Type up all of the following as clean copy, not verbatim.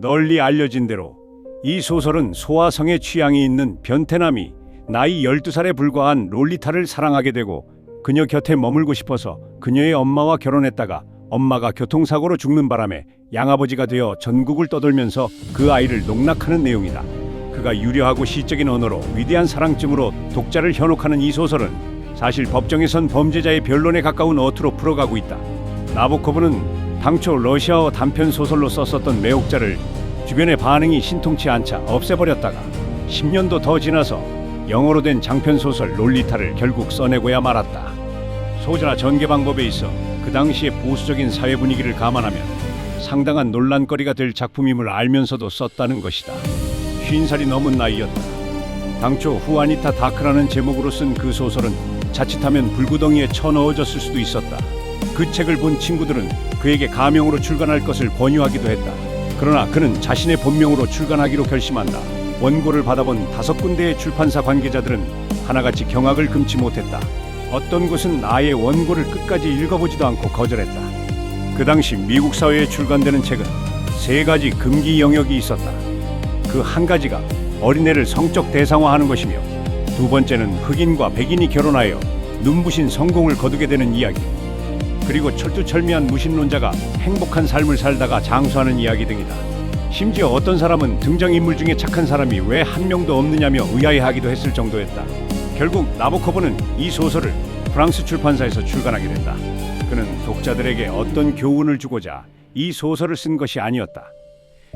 널리 알려진 대로 이 소설은 소아성의 취향이 있는 변태남이 나이 12살에 불과한 롤리타를 사랑하게 되고 그녀 곁에 머물고 싶어서 그녀의 엄마와 결혼했다가 엄마가 교통사고로 죽는 바람에 양아버지가 되어 전국을 떠돌면서 그 아이를 농락하는 내용이다. 그가 유려하고 시적인 언어로 위대한 사랑쯤으로 독자를 현혹하는 이 소설은 사실 법정에선 범죄자의 변론에 가까운 어투로 풀어가고 있다. 나보코브는 당초 러시아어 단편 소설로 썼었던 매혹자를 주변의 반응이 신통치 않자 없애버렸다가 10년도 더 지나서 영어로 된 장편 소설 롤리타를 결국 써내고야 말았다. 소재나 전개 방법에 있어 그 당시의 보수적인 사회 분위기를 감안하면 상당한 논란거리가 될 작품임을 알면서도 썼다는 것이다. 50살이 넘은 나이였다. 당초 후아니타 다크라는 제목으로 쓴 그 소설은 자칫하면 불구덩이에 쳐넣어졌을 수도 있었다. 그 책을 본 친구들은 그에게 가명으로 출간할 것을 권유하기도 했다. 그러나 그는 자신의 본명으로 출간하기로 결심한다. 원고를 받아본 5군데의 출판사 관계자들은 하나같이 경악을 금치 못했다. 어떤 곳은 아예 원고를 끝까지 읽어보지도 않고 거절했다. 그 당시 미국 사회에 출간되는 책은 3가지 금기 영역이 있었다. 그 한 가지가 어린애를 성적 대상화하는 것이며, 2번째는 흑인과 백인이 결혼하여 눈부신 성공을 거두게 되는 이야기, 그리고 철두철미한 무신론자가 행복한 삶을 살다가 장수하는 이야기 등이다. 심지어 어떤 사람은 등장인물 중에 착한 사람이 왜 한 명도 없느냐며 의아해하기도 했을 정도였다. 결국 나보코브는 이 소설을 프랑스 출판사에서 출간하게 된다. 그는 독자들에게 어떤 교훈을 주고자 이 소설을 쓴 것이 아니었다.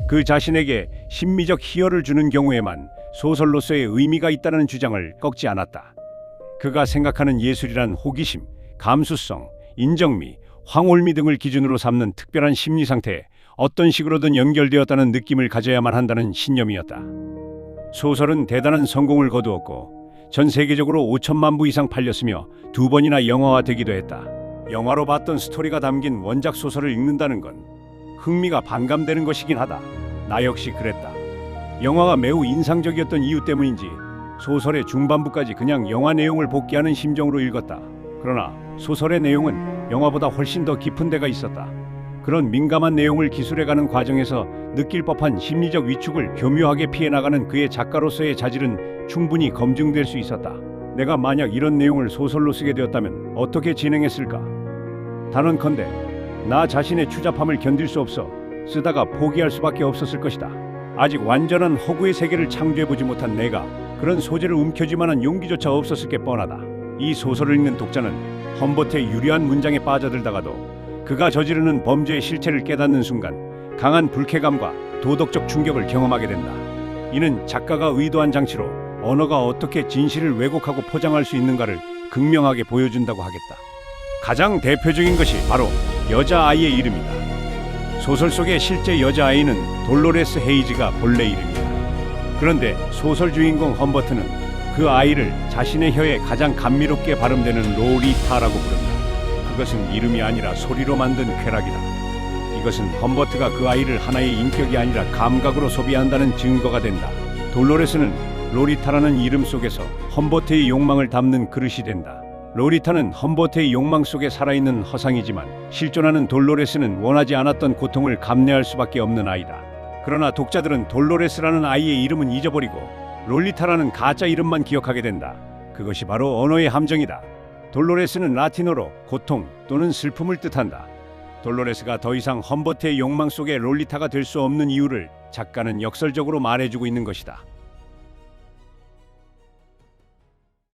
그 자신에게 심미적 희열을 주는 경우에만 소설로서의 의미가 있다는 주장을 꺾지 않았다. 그가 생각하는 예술이란 호기심, 감수성, 인정미, 황홀미 등을 기준으로 삼는 특별한 심리 상태에 어떤 식으로든 연결되었다는 느낌을 가져야만 한다는 신념이었다. 소설은 대단한 성공을 거두었고 전 세계적으로 5천만 부 이상 팔렸으며 2번이나 영화화되기도 했다. 영화로 봤던 스토리가 담긴 원작 소설을 읽는다는 건 흥미가 반감되는 것이긴 하다. 나 역시 그랬다. 영화가 매우 인상적이었던 이유 때문인지 소설의 중반부까지 그냥 영화 내용을 복기하는 심정으로 읽었다. 그러나 소설의 내용은 영화보다 훨씬 더 깊은 데가 있었다. 그런 민감한 내용을 기술해가는 과정에서 느낄 법한 심리적 위축을 교묘하게 피해나가는 그의 작가로서의 자질은 충분히 검증될 수 있었다. 내가 만약 이런 내용을 소설로 쓰게 되었다면 어떻게 진행했을까? 단언컨대 나 자신의 추잡함을 견딜 수 없어 쓰다가 포기할 수밖에 없었을 것이다. 아직 완전한 허구의 세계를 창조해보지 못한 내가 그런 소재를 움켜쥐만한 용기조차 없었을 게 뻔하다. 이 소설을 읽는 독자는 험버트의 유려한 문장에 빠져들다가도 그가 저지르는 범죄의 실체를 깨닫는 순간 강한 불쾌감과 도덕적 충격을 경험하게 된다. 이는 작가가 의도한 장치로 언어가 어떻게 진실을 왜곡하고 포장할 수 있는가를 극명하게 보여준다고 하겠다. 가장 대표적인 것이 바로 여자아이의 이름이다. 소설 속의 실제 여자아이는 돌로레스 헤이즈가 본래 이름이다. 그런데 소설 주인공 험버트는 그 아이를 자신의 혀에 가장 감미롭게 발음되는 로리타라고 부른다. 그것은 이름이 아니라 소리로 만든 쾌락이다. 이것은 험버트가 그 아이를 하나의 인격이 아니라 감각으로 소비한다는 증거가 된다. 돌로레스는 로리타라는 이름 속에서 험버트의 욕망을 담는 그릇이 된다. 로리타는 험버트의 욕망 속에 살아있는 허상이지만 실존하는 돌로레스는 원하지 않았던 고통을 감내할 수밖에 없는 아이다. 그러나 독자들은 돌로레스라는 아이의 이름은 잊어버리고 롤리타라는 가짜 이름만 기억하게 된다. 그것이 바로 언어의 함정이다. 돌로레스는 라틴어로 고통 또는 슬픔을 뜻한다. 돌로레스가 더 이상 험버트의 욕망 속의 롤리타가 될 수 없는 이유를 작가는 역설적으로 말해주고 있는 것이다.